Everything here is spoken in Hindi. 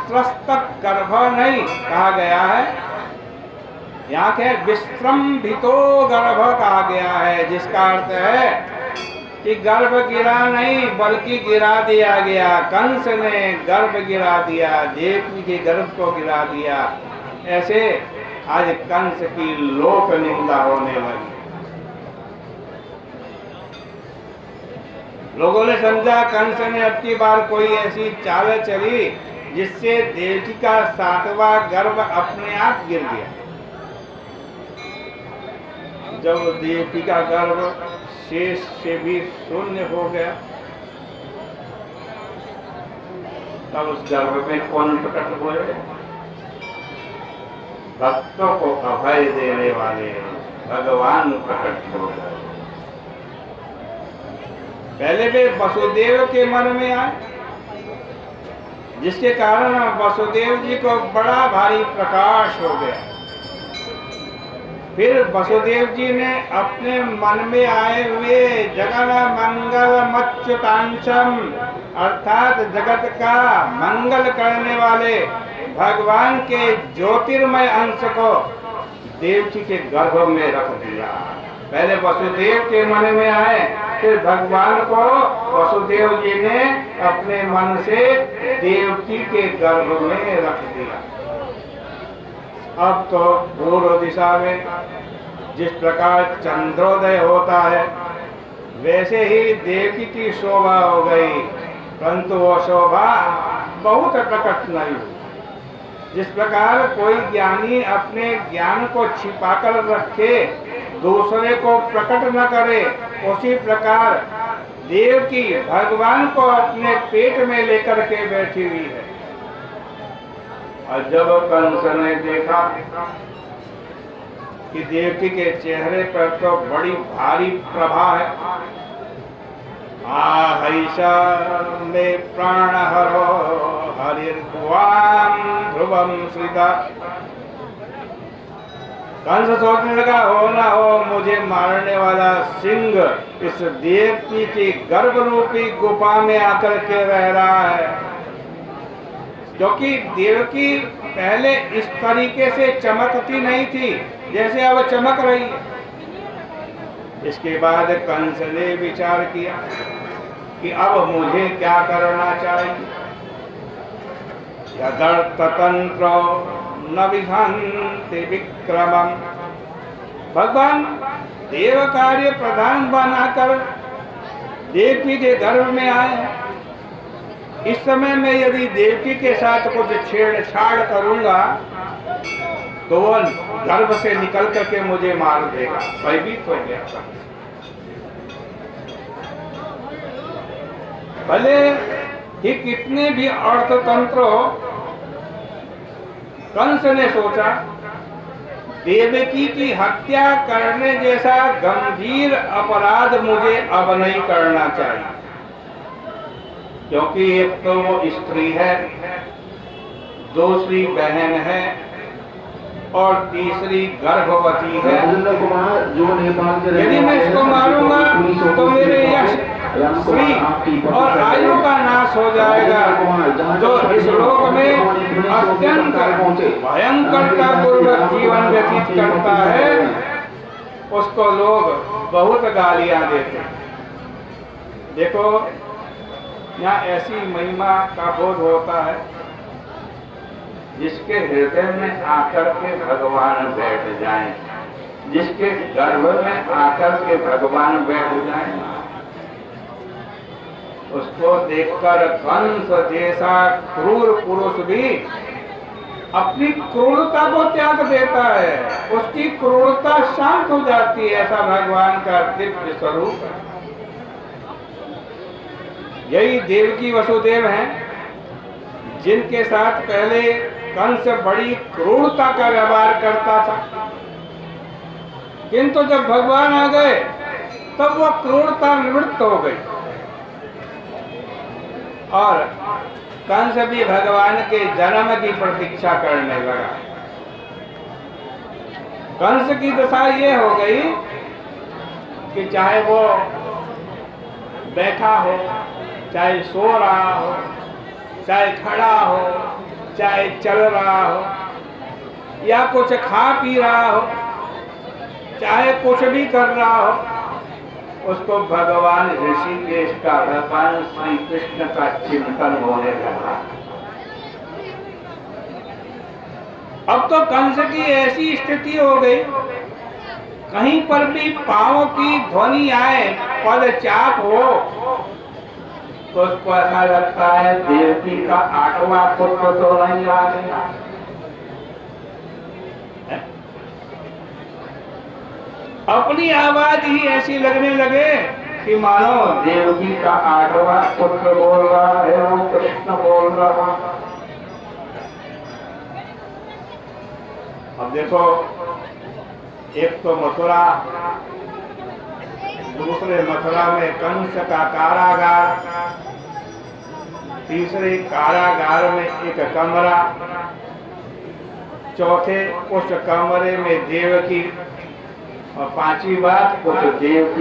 विस्त्रस्त गर्भ नहीं कहा गया है, यहाँ के विश्रम्भितो गर्भ कहा गया है, जिसका अर्थ है कि गर्भ गिरा नहीं बल्कि गिरा दिया गया। कंस ने गर्भ गिरा दिया, देवकी के गर्भ को गिरा दिया। ऐसे आज कंस की लोक निंदा होने लगी। लोगों ने समझा कंस ने अब की बार कोई ऐसी चाल चली जिससे देवकी का 7वां गर्भ अपने आप गिर गया। जब देवकी का गर्भ शेष से भी शून्य हो गया, तब उस गर्भ में कौन प्रकट हुए? भक्तों को अभय देने वाले भगवान प्रकट हो गए। पहले वे वसुदेव के मन में आए, जिसके कारण वसुदेव जी को बड़ा भारी प्रकाश हो गया। फिर वसुदेव जी ने अपने मन में आए हुए जगन मंगल मच्युतांशम अर्थात जगत का मंगल करने वाले भगवान के ज्योतिर्मय अंश को देवकी के गर्भ में रख दिया। पहले वसुदेव के मन में आए, फिर भगवान को वसुदेव जी ने अपने मन से देवकी के गर्भ में रख दिया। अब तो पूर्व दिशा में जिस प्रकार चंद्रोदय होता है, वैसे ही देवकी की शोभा हो गई, परंतु वो शोभा बहुत प्रकट नहीं हुई। जिस प्रकार कोई ज्ञानी अपने ज्ञान को छिपाकर रखे, दूसरे को प्रकट न करे, उसी प्रकार देवकी भगवान को अपने पेट में लेकर के बैठी हुई है। और जब कंस ने देखा कि देवकी के चेहरे पर तो बड़ी भारी प्रभा है, आहैषा में प्राण हरो हरिर्भुवाम ध्रुवम श्रिता। कंस सोचने लगा, हो ना हो मुझे मारने वाला सिंह इस देवकी की गर्भ रूपी गुफा में आकर के रह रहा है, क्योंकि देवकी पहले इस तरीके से चमकती नहीं थी जैसे अब चमक रही है। इसके बाद कंस ने विचार किया कि अब मुझे क्या करना चाहिए। यदर्थतंत्र न विहन्ति विक्रमम्। भगवान देव कार्य प्रधान बनाकर देवकी के गर्भ में आए हैं। इस समय में यदि देवकी के साथ कुछ छेड़छाड़ करूंगा तो वो गर्भ से निकल करके मुझे मार देगा। भयभीत हो गया। भले ही कितने भी अर्थतंत्र हो, कंस ने सोचा देवकी की हत्या करने जैसा गंभीर अपराध मुझे अब नहीं करना चाहिए, क्योंकि एक तो वो स्त्री है, दूसरी बहन है और तीसरी गर्भवती है। यदि मैं इसको मारूंगा तो मेरे यश, श्री और आयु का नाश हो जाएगा। जो इस लोक में अत्यंत भयंकरता पूर्वक जीवन व्यतीत करता है, उसको लोग बहुत गालियां देते हैं। देखो, यहाँ ऐसी महिमा का बोध होता है जिसके हृदय में आकर के भगवान बैठ जाएं, जिसके गर्भ में आकर के भगवान बैठ जाएं, उसको देखकर कंस जैसा क्रूर पुरुष भी अपनी क्रूरता को त्याग देता है, उसकी क्रूरता शांत हो जाती है। ऐसा भगवान का दिव्य स्वरूप है। यही देवकी वसुदेव हैं, जिनके साथ पहले कंस बड़ी क्रूरता का व्यवहार करता था, किंतु जब भगवान आ गए तब वह क्रूरता निवृत्त हो गई और कंस भी भगवान के जन्म की प्रतीक्षा करने लगा। कंस की दशा ये हो गई कि चाहे वो बैठा हो, चाहे सो रहा हो, चाहे खड़ा हो, चाहे चल रहा हो या कुछ खा पी रहा हो, चाहे कुछ भी कर रहा हो, उसको भगवान ऋषिकेश का, भगवान श्री कृष्ण का चिंतन होने लगा। अब तो कंस की ऐसी स्थिति हो गई, कहीं पर भी पांव की ध्वनि आए, पद चाप हो, तो उसको ऐसा लगता है देवकी का 8वां पुत्र तो नहीं आ गया। अपनी आवाज ही ऐसी लगने लगे कि मानो देवकी का 8वां पुत्र बोल रहा है, वो कृष्ण बोल रहा। अब देखो, एक तो मथुरा, दूसरे मथुरा में कंस का कारागार, तीसरे कारागार में एक कमरा, चौथे उस कमरे में देवकी, और 5वीं बात उस देवकी